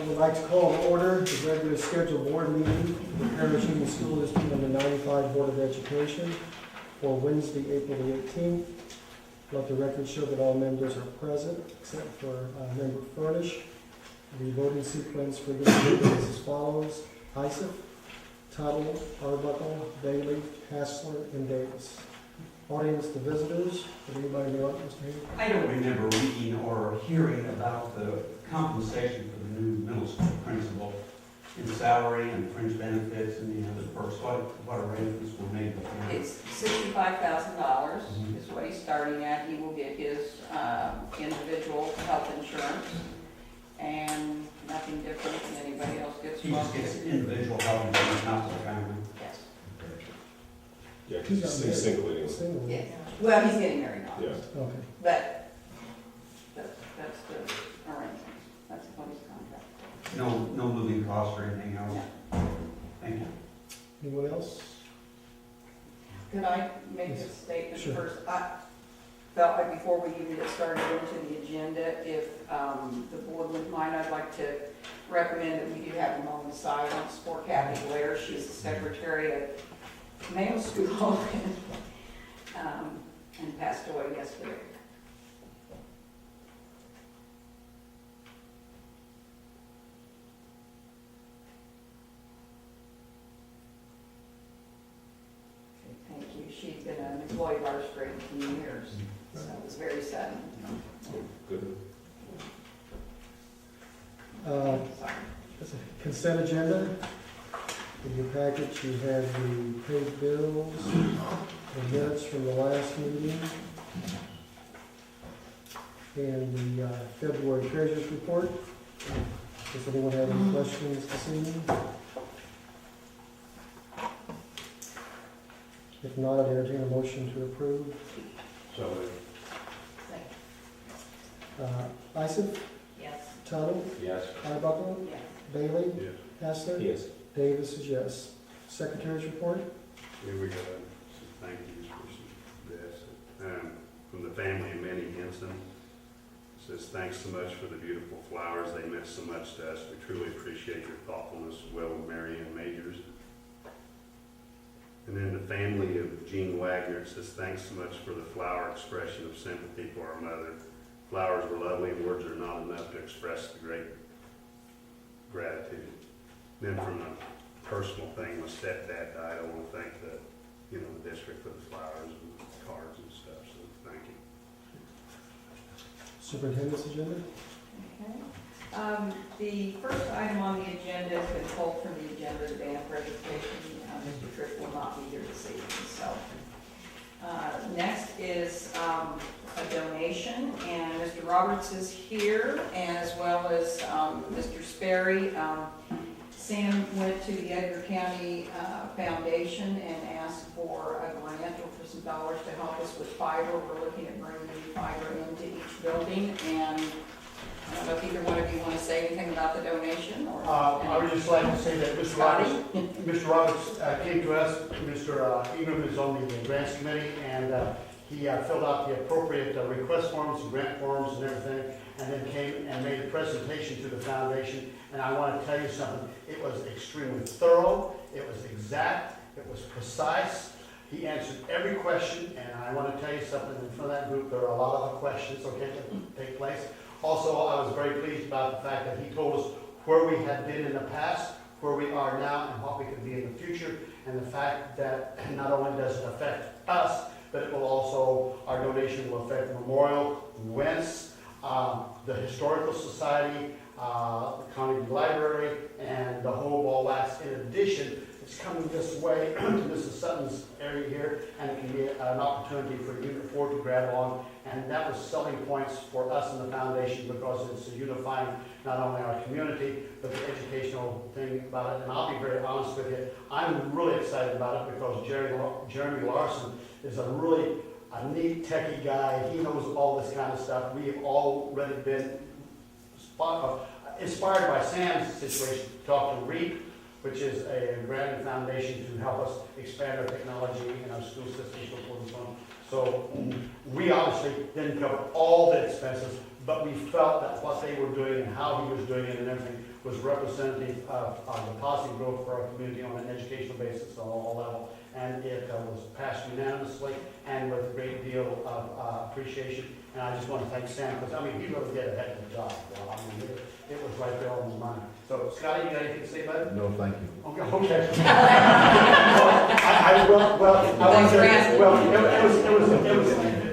I would like to call to order the regular scheduled board meeting of the Parish Union School District number 95 Board of Education for Wednesday, April the 18th. Let the record show that all members are present except for member Furnish. The voting sequence for this meeting is as follows: Isaac, Tuttle, Arbuckle, Bailey, Hassler, and Davis. Audience to visitors, would anybody in the audience, Mr. Hayes? I don't remember reading or hearing about the compensation for the new middle school principal in salary and fringe benefits and the other perks. What arrangements were made with him? It's $65,000 is what he's starting at. He will get his individual health insurance and nothing different than anybody else gets. He just gets individual health insurance, not the family. Yes. Yeah, because he's single anyway. Single. Yes. Well, he's getting married now. Yeah. Okay. But that's the arrangement. That's what his contract. No moving costs or anything else? Thank you. Anyone else? Could I make a Yes. statement Sure. first? I felt like before we even get started into the agenda, if the board would mind, I'd like to recommend that we do have a moment of silence for Kathy Blair. She's the secretary at Mayo School and passed away yesterday. Thank you. She's been an employee of ours for 18 years, so it was very sudden. Good. Sorry. That's a consent agenda. In your package, you have the paid bills, the minutes from the last meeting, and the February treasurer's report. Does anyone have any questions this evening? If not, I'd entertain a motion to approve. So, Isaac, Yes. Tuttle, yes. Arbuckle, Yes. Bailey, Yes. Hassler, Yes. Davis is yes. Secretary's report. Here we go. Some thank yous for this. From the family of Minnie Henson. It says, thanks so much for the beautiful flowers. They meant so much to us. We truly appreciate your thoughtfulness. Well, Mary Ann Majors. And then the family of Jean Wagner. It says, thanks so much for the flower expression of sympathy for our mother. Flowers were lovely and words are not enough to express the great gratitude. Then from a personal thing, my stepdad died. I want to thank the district for the flowers and cards and stuff, so thank you. Superintendent's agenda. Okay. The first item on the agenda has been pulled from the agenda, the ban of registration. Mr. Tripp will not be here this evening, so. Next is a donation, and Mr. Roberts is here, as well as Mr. Sperry. Sam went to the Edgar County Foundation and asked for a grant or for some dollars to help us with fiber. We're looking at bringing fiber into each building, and I don't know if either one of you want to say anything about the donation, or? I would just like to say that Mr. Roberts came to us. Mr. Ingram is on the grants committee, and he filled out the appropriate request forms, grant forms, and everything, and then came and made a presentation to the foundation. And I want to tell you something. It was extremely thorough. It was exact. It was precise. He answered every question, and I want to tell you something. In front of that group, there are a lot of other questions, okay, that take place. Also, I was very pleased about the fact that he told us where we had been in the past, where we are now, and what we could be in the future, and the fact that not only does it affect us, but it will also, our donation will affect Memorial, WENS, the Historical Society, the County Library, and the whole ball wax. In addition, it's coming this way to Mrs. Sutton's area here, and it can be an opportunity for Unit 4 to grab on. And that was selling points for us in the foundation because it's unifying not only our community, but the educational thing about it. And I'll be very honest with you, I'm really excited about it because Jeremy Larson is a neat techie guy. He knows all this kind of stuff. We have already been inspired by Sam's situation to talk to REAP, which is a granting foundation to help us expand our technology in our school system, so forth and so on. So we obviously didn't cover all the expenses, but we felt that what they were doing and how he was doing it and everything was representative of the positive growth for our community on an educational basis on all levels. And it was passed unanimously and with a great deal of appreciation. And I just want to thank Sam, because, I mean, he really did a heck of a job. Well, I mean, it was right there on the money. So, Scotty, you got anything to say about it? No, thank you. Okay. I will, well, I want to say, well,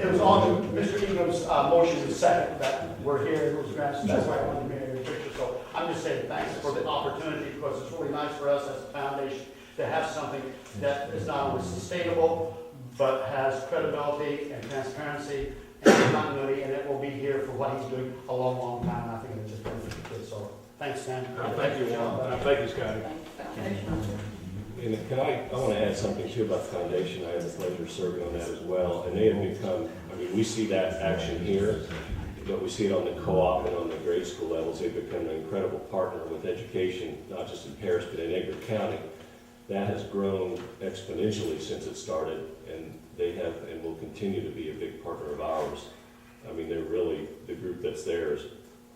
it was on Mr. Ingram's motion and second that we're here, it was granted, that's why I wanted to make a picture. So I'm just saying thanks for the opportunity, because it's really nice for us as a foundation to have something that is not only sustainable, but has credibility and transparency and continuity, and it will be here for what he's doing a long, long time. I think it's just benefit the kids. So thanks, Sam. Thank you, Juan. Thank you, Scotty. Foundation. And I want to add something too about the foundation. I had the pleasure of serving on that as well. And they have become, I mean, we see that action here, but we see it on the co-op and on the grade school levels. They've become an incredible partner with education, not just in Paris, but in Edgar County. That has grown exponentially since it started, and they have and will continue to be a big partner of ours. I mean, they're really, the group that's there is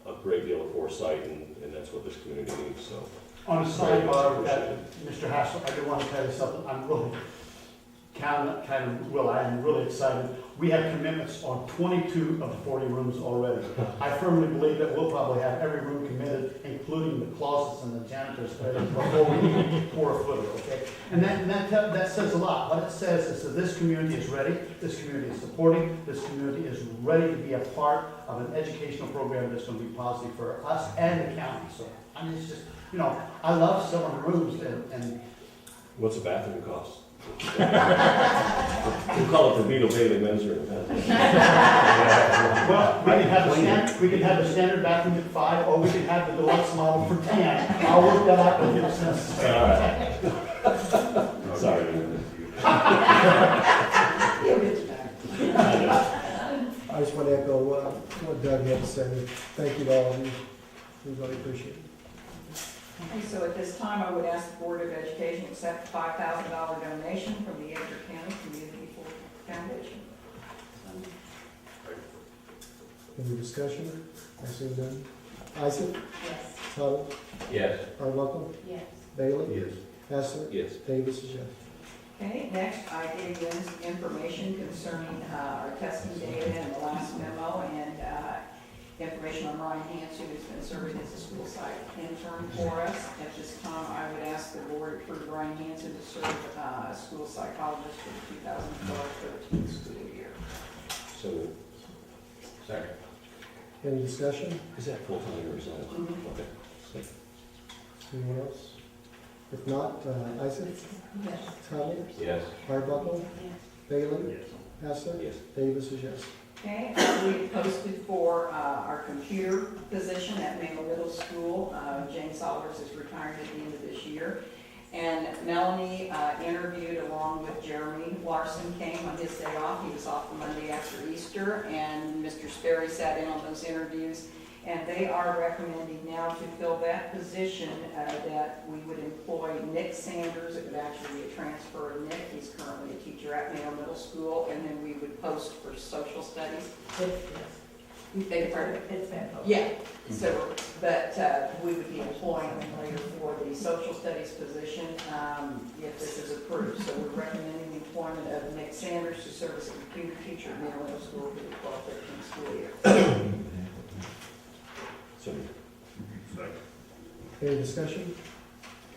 a great deal of foresight, and that's what this community needs, so. On a sidebar, Mr. Hassel, I do want to tell you something. I'm really, I am really excited. We have commitments on 22 of the 40 rooms already. I firmly believe that we'll probably have every room committed, including the closets and the janitors, before we even pour a footer, okay? And that says a lot. What it says is that this community is ready, this community is supporting, this community is ready to be a part of an educational program that's going to be positive for us and the county. So, I mean, it's just, you know, I love selling rooms and What's a bathroom cost? We'll call it the Vito Bailey men's room. well, we can have the standard bathroom at 5, or we can have the deluxe model for 10. I'll work that out with you. All right. Sorry. I just want to echo what Doug had to say. Thank you to all of you. We really appreciate it. Okay, so at this time, I would ask the Board of Education accept a $5,000 donation from the Edgar County Community Foundation. Any discussion? I see none. Isaac? Yes. Tuttle? Yes. Arbuckle? Yes. Bailey? Yes. Hassler? Yes. Davis is yes. Okay, next, I gave you information concerning our testing data in the last memo, and information on Ryan Hanson, who's been serving as a school site intern for us. At this time, I would ask the board for Ryan Hanson to serve as school psychologist for the 2012-13 school year. So, Second. Any discussion? is that full-time or is that? Mhm. Okay. Anyone else? If not, Isaac? Yes. Tuttle? Yes. Arbuckle? Bailey? Yes. Hassler? Yes. Davis is yes. Okay, we posted for our computer position at Mayo Middle School. Jane Solers is retiring at the end of this year. And Melanie interviewed along with Jeremy Larson, came on his day off. He was off the Monday after Easter, and Mr. Sperry sat in on those interviews. And they are recommending now to fill that position that we would employ Nick Sanders. It would actually be a transfer of Nick. He's currently a teacher at Mayo Middle School. And then we would post for social studies. It's Beg your pardon? been posted. Yeah, so, but we would be employing them later for the social studies position if this is approved. So we're recommending the employment of Nick Sanders to serve as a computer teacher at Mayo Middle School for the 12-13 school year. So, Second. Any discussion?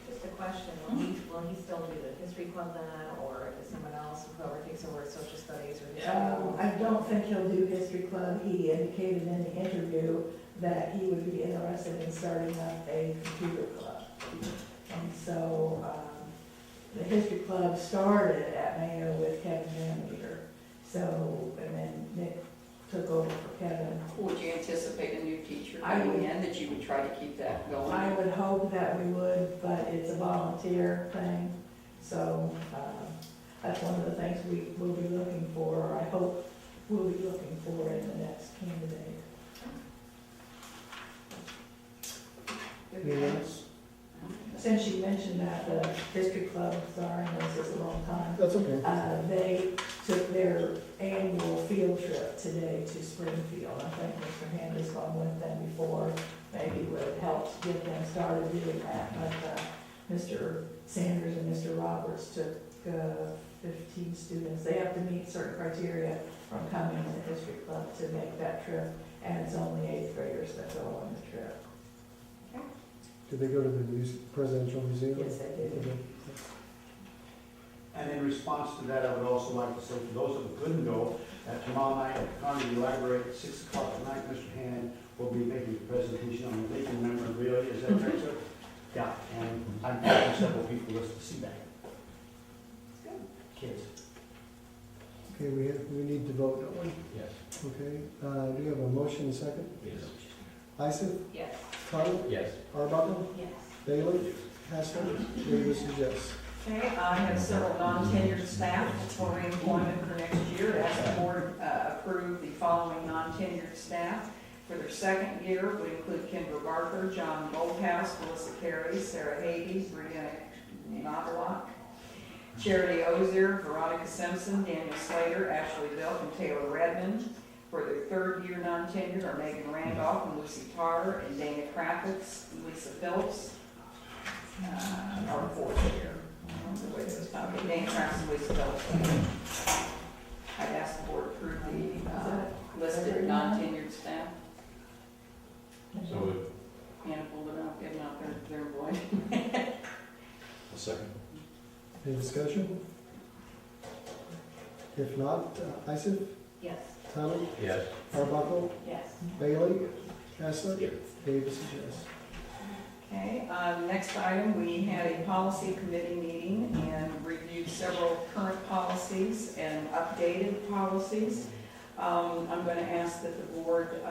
Just a question, will he still do the history club then, or is someone else, whoever takes over social studies or history? I don't think he'll do history club. He indicated in the interview that he would be interested in starting up a computer club. And so, the history club started at Mayo with Kevin Van Meter. So, and then Nick took over for Kevin. Would you anticipate a new teacher I would. coming in, that you would try to keep that going? I would hope that we would, but it's a volunteer thing. So, that's one of the things we will be looking for, or I hope we'll be looking for in the next candidate. Anyone else? Since you mentioned that, the history club, sorry, this is a long time, That's okay. they took their annual field trip today to Springfield. I think Mr. Hanley's gone with them before, maybe would help get them started doing that. But Mr. Sanders and Mr. Roberts took 15 students. They have to meet certain criteria from coming to the history club to make that trip, and it's only 8th graders that go on the trip. Did they go to the Presidential Museum? Yes, they did. And in response to that, I would also like to say, for those who couldn't go, tomorrow night at the Carnegie Library at 6 o'clock at night, Mr. Hannon will be making a presentation on the Lincoln memorabilia. Is that correct, sir? Yeah, and I'm taking several people just to see that. Kids. Okay, we need to vote, don't we? Yes. Okay, do we have a motion and second? Yes. Isaac, Yes. Tuttle, Yes. Arbuckle, Yes. Bailey, Hassler, Davis is yes. Okay, I have several non-tenured staff for reemployment for next year. Ask the board approve the following non-tenured staff. For their second year, we include Kendra Barker, John Goldhouse, Melissa Carey, Sarah Hades, Brianna Novelak, Charity Ozier, Veronica Simpson, Daniel Slater, Ashley Bilk, and Taylor Redmond. For their third year non-tenured are Megan Randolph and Lucy Tarver, and Dana Kravitz, Lisa Phillips. Our fourth year. Okay, Dana Kravitz and Lisa Phillips. I'd ask the board to approve the listed non-tenured staff. So moved. Handful of them, if not, they're employed. A second. Any discussion? If not, Isaac, Yes. Tuttle, Yes. Arbuckle, Yes. Bailey, Hassler, Yes. Davis is yes. Okay, next item, we had a policy committee meeting and reviewed several current policies and updated policies. I'm going to ask that the board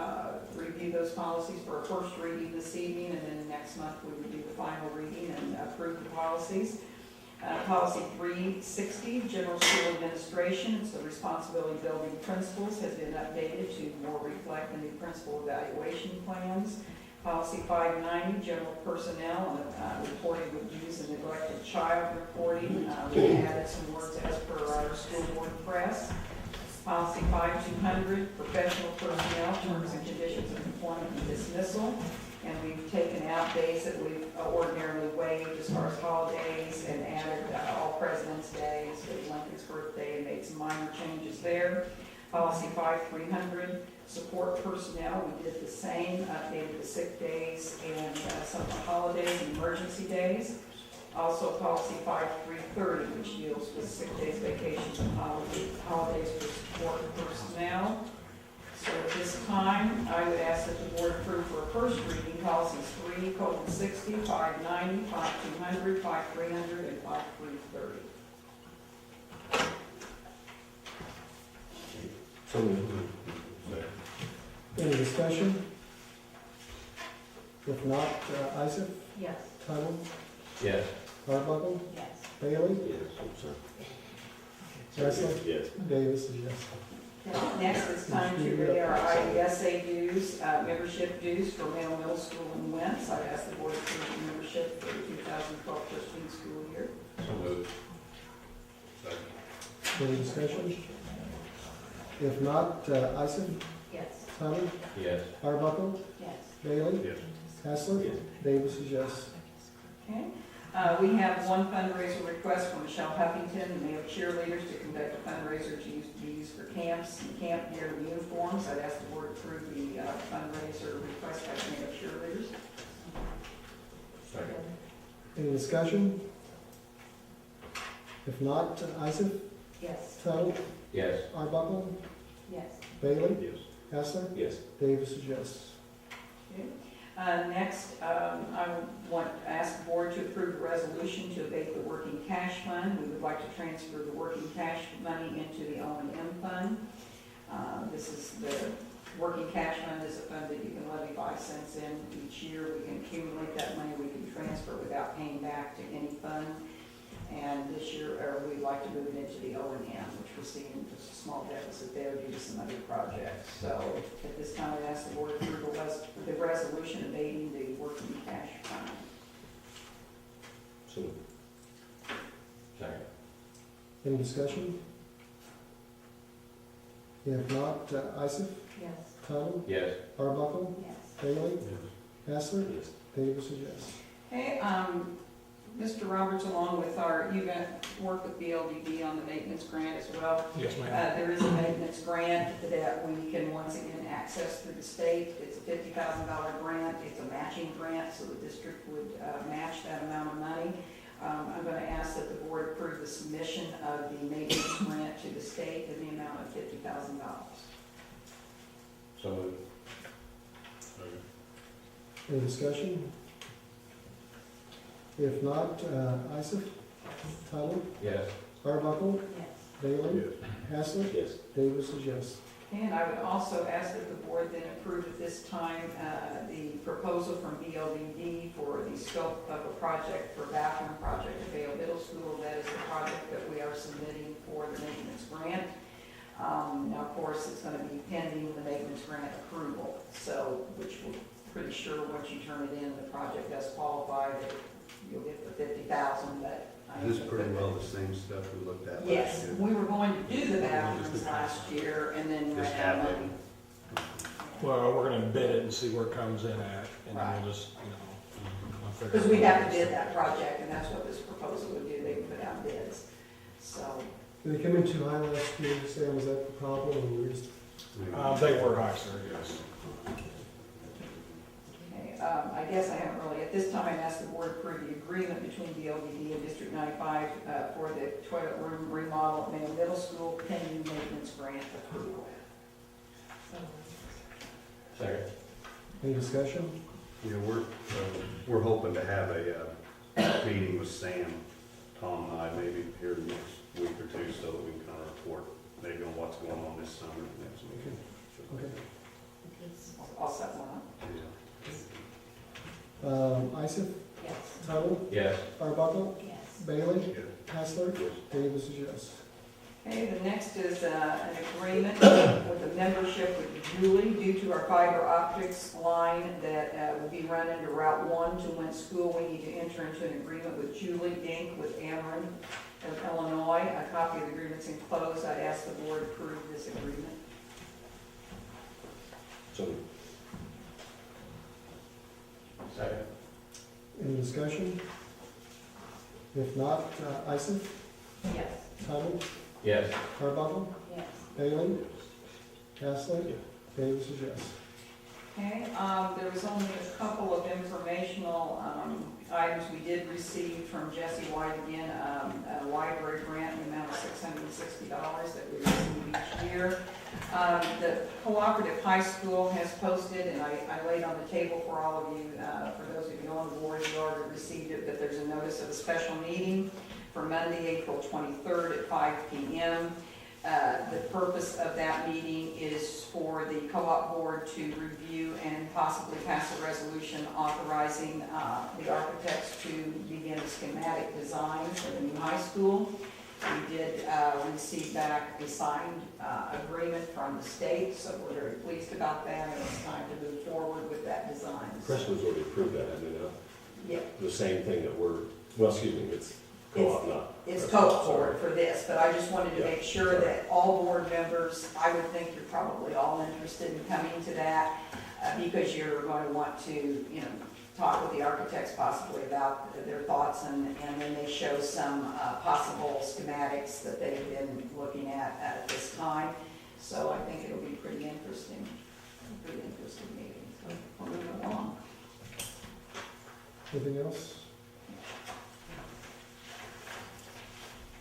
review those policies for a first reading this evening, and then next month we would do the final reading and approve the policies. Policy 360, General School Administration, it's the responsibility of building principals, has been updated to more reflect the new principal evaluation plans. Policy 590, General Personnel and reporting of abuse and neglected child reporting. We added some words as per our school board press. Policy 5200, Professional Personnel, Terms and Conditions of Employment and Dismissal. And we've taken out days that we've ordinarily waived as far as holidays and added all President's Day instead of Lincoln's birthday and made some minor changes there. Policy 5300, support personnel, we did the same, updated the sick days and some of the holidays and emergency days. Also policy 5330, which deals with sick days, vacations, and holidays for support personnel. So at this time, I would ask that the board approve for a first reading policies 3:60, 590, 5200, 5300, and 5330. So moved. Any discussion? If not, Isaac, Yes. Tuttle, Yes. Arbuckle, Yes. Bailey, Yes, I'm sorry. Hassler, Yes. Davis is yes. Next, it's time to read our IDSA dues, membership dues for Mayo Middle School in Wentz. I ask the board to approve the membership for the 2012-13 school year. So moved. Any discussion? If not, Isaac, Yes. Tuttle, Yes. Arbuckle, Yes. Bailey, Yes. Hassler, Yes. Davis is yes. Okay, we have one fundraiser request from Michelle Huffington, the Mayo cheerleaders, to conduct a fundraiser to be used for camps and camp gear and uniforms. I'd ask the board to approve the fundraiser request by the Mayo cheerleaders. Second. Any discussion? If not, Isaac, Yes. Tuttle, Yes. Arbuckle, Yes. Bailey, Yes. Hassler, Yes. Davis is yes. Okay. Next, I want to ask the board to approve a resolution to abate the working cash fund. We would like to transfer the working cash money into the O&M fund. This is the working cash fund is a fund that you can levy 5 cents in each year. We can accumulate that money, we can transfer without paying back to any fund. And this year, we'd like to move it into the O&M, which we're seeing just a small deficit there due to some other projects. So at this time, I ask the board to approve the resolution abating the working cash fund. So moved. Second. Any discussion? If not, Isaac, Yes. Tuttle, Yes. Arbuckle, Yes. Bailey, Hassler, Yes. Davis is yes. Okay, Mr. Roberts, along with you've worked with BLDD on the maintenance grant as well. Yes, ma'am. There is a maintenance grant that we can once again access through the state. It's a $50,000 grant. It's a matching grant, so the district would match that amount of money. I'm going to ask that the board approve the submission of the maintenance grant to the state in the amount of $50,000. So moved. Any discussion? If not, Isaac, Tuttle, Yes. Arbuckle, Yes. Bailey, Hassler, Yes. Davis is yes. And I would also ask that the board then approve at this time the proposal from BLDD for the scope of a project for bathroom project at Vale Middle School. That is the project that we are submitting for the maintenance grant. Now, of course, it's going to be pending the maintenance grant approval, so, which we're pretty sure once you turn it in, the project does qualify, that you'll get the $50,000, but. This is pretty well the same stuff we looked at last Yes, year. we were going to do the bathrooms last year and then Just ran out of have money. it. Well, we're gonna bid it and see where it comes in at, and then Right. we'll just, I'll figure Because it we out. have to bid that project, and that's what this proposal would do, they would put out bids. So, Did they come in too high last year, Sam, was that the problem? Or we were just- They were high, sir, yes. okay, I guess I haven't really, at this time, I'd ask the board to approve the agreement between DLDD and District 95 for the toilet room remodel at Mayo Middle School pending maintenance grant approval. So, Second. Any discussion? Yeah, we're hoping to have a meeting with Sam, Tom and I, maybe here the next week or two, so that we can kind of report maybe on what's going on this summer, next week. Okay. I'll set one up. Yeah. Isaac, Yes. Tuttle, Yes. Arbuckle, Yes. Bailey, Yeah. Hassler, Davis is yes. Okay, the next is an agreement with a membership with Julie due to our fiber optics line that will be run into Route 1 to Wynn School. We need to enter into an agreement with Julie Inc. with Ameren of Illinois. A copy of the agreement's enclosed. I'd ask the board to approve this agreement. So, Second. Any discussion? If not, Isaac, Yes. Tuttle, Yes. Arbuckle, Yes. Bailey, Hassler, Davis is yes. Okay, there was only a couple of informational items we did receive from Jesse White again, a library grant in the amount of $660 that we receive each year. The Cooperative High School has posted, and I laid on the table for all of you, for those of you on the board, you already received it, but there's a notice of a special meeting for Monday, April 23rd at 5 p.m. The purpose of that meeting is for the co-op board to review and possibly pass a resolution authorizing the architects to begin schematic design for the new high school. We did receive back a signed agreement from the state, so we're very pleased about that, and it's time to move forward with that design. Crestwood's already approved that, haven't they now? Yeah. The same thing that it's co-op, not. It's co-op board for this, but I just wanted to Yeah, make sure sorry. that all board members, I would think you're probably all interested in coming to that, because you're going to want to, talk with the architects possibly about their thoughts, and then they show some possible schematics that they've been looking at this time. So I think it'll be pretty interesting meeting, so we'll move along. Anything else?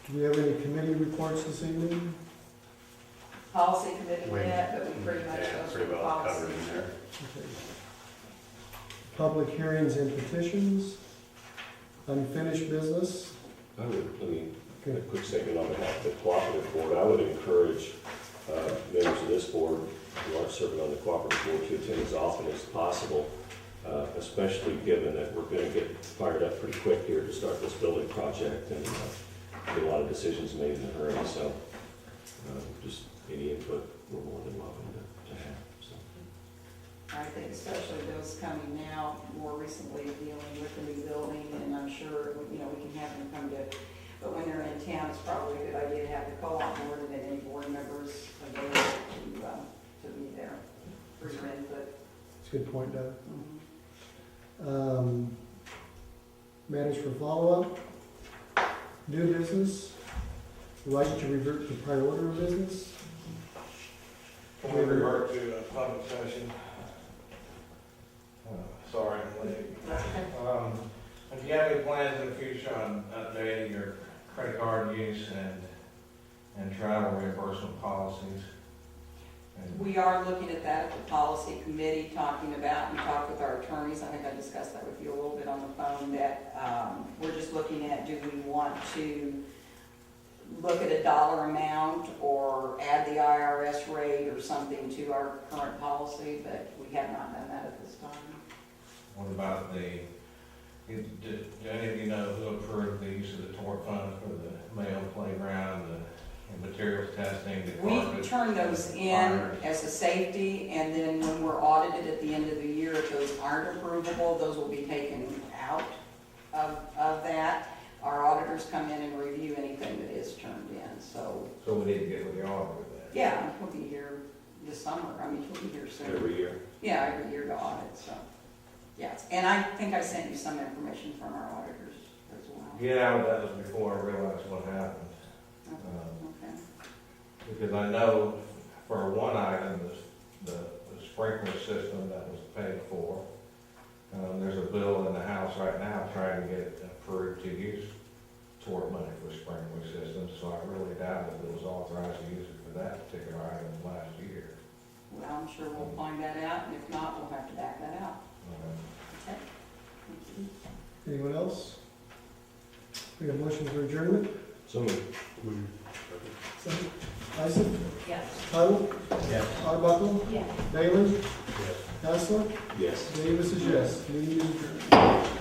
Do we have any committee reports this evening? Policy committee Wait. met, but we pretty much Yeah, go pretty through well policy. covered in there. Okay. Public hearings and petitions, unfinished business. I would, a Okay. quick statement on behalf of the cooperative board. I would encourage members of this board who aren't serving on the cooperative board to attend as often as possible, especially given that we're going to get fired up pretty quick here to start this building project and get a lot of decisions made in a hurry. So just any input, we're more than welcome to have. So. I think especially those coming now, more recently dealing with the new building, and I'm sure, we can have them come to, but when they're in town, it's probably a good idea to have the co-op board and then any board members available to for your input. It's a good point, Doug. Mhm. Matters for follow-up. New business. Right to revert to prior order of business. Can we revert to a public session? Sorry, I'm late. If you have any plans in the future on updating your credit card use and travel reimbursement policies? And We are looking at that at the policy committee, talking about, we talked with our attorneys, I think I discussed that with you a little bit on the phone, that we're just looking at, do we want to look at a dollar amount or add the IRS rate or something to our current policy, but we have not done that at this time. what about do any of you know who approved the use of the tort fund for the Mayo playground, the materials testing, the We carpet? turn those in as a safety, and then when we're audited at the end of the year, if those aren't approvable, those will be taken out of that. Our auditors come in and review anything that is turned in, so, So we need to get with the auditor with that. yeah, he'll be here this summer, I mean, he'll be here soon. Every year. Yeah, every year to audit, so, yes. And I think I sent you some information from our auditors as well. Yeah, but that was before I realized what happened. Okay. Because I know for one item, the sprinkler system that was paid for, there's a bill in the House right now trying to get it approved to use tort money for sprinkler systems, so I really doubt if it was authorized to use it for that particular item last year. Well, I'm sure we'll find that out, and if not, we'll have to back that out. Okay. Thank you. Anyone else? We have motion for adjournment. So moved. Second. Tyson? Yes. Tuttle? Yes. Arbuckle? Yeah. Bailey? Yes. Hassler? Yes. Davis is yes. Meeting is adjourned.